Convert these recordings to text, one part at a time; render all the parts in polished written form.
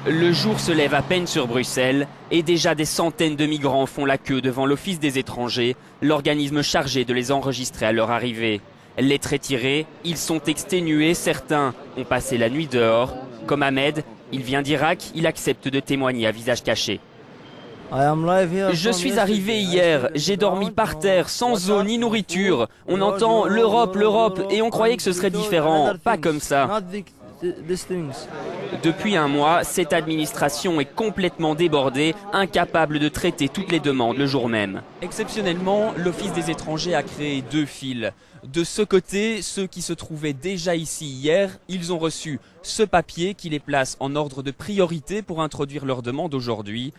Le jour se lève à peine sur Bruxelles et déjà des centaines de migrants font la queue devant l'Office des étrangers, l'organisme chargé de les enregistrer à leur arrivée. Les traits tirés, ils sont exténués, certains ont passé la nuit dehors. Comme Ahmed, il vient d'Irak, il accepte de témoigner à visage caché. Je suis arrivé hier, j'ai dormi par terre, sans eau ni nourriture. On entend l'Europe, l'Europe, et on croyait que ce serait différent, pas comme ça. Depuis un mois, cette administration est complètement débordée, incapable de traiter toutes les demandes le jour même. Exceptionnellement, l'Office des étrangers a créé 2 files. De ce côté, ceux qui se trouvaient déjà ici hier, ils ont reçu ce papier qui les place en ordre de priorité pour introduire leur demande aujourd'hui.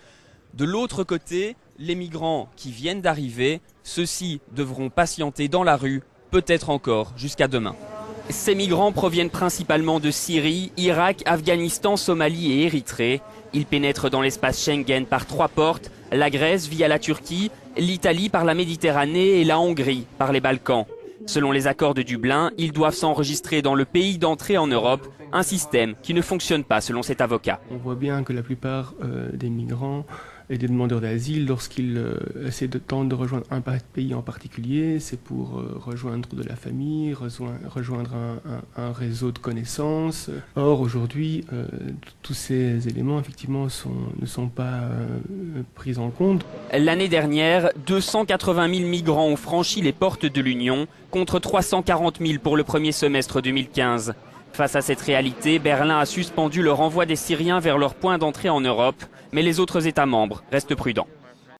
De l'autre côté, les migrants qui viennent d'arriver, ceux-ci devront patienter dans la rue, peut-être encore jusqu'à demain. Ces migrants proviennent principalement de Syrie, Irak, Afghanistan, Somalie et Érythrée. Ils pénètrent dans l'espace Schengen par 3 portes, la Grèce via la Turquie, l'Italie par la Méditerranée et la Hongrie par les Balkans. Selon les accords de Dublin, ils doivent s'enregistrer dans le pays d'entrée en Europe, un système qui ne fonctionne pas selon cet avocat. On voit bien que la plupart des migrants et des demandeurs d'asile, lorsqu'ils essaient de tenter de rejoindre un pays en particulier, c'est pour rejoindre de la famille, rejoindre un réseau de connaissances. Or, aujourd'hui, tous ces éléments, effectivement, ne sont pas pris en compte. L'année dernière, 280 000 migrants ont franchi les portes de l'Union, contre 340 000 pour le premier semestre 2015. Face à cette réalité, Berlin a suspendu le renvoi des Syriens vers leur point d'entrée en Europe, mais les autres États membres restent prudents.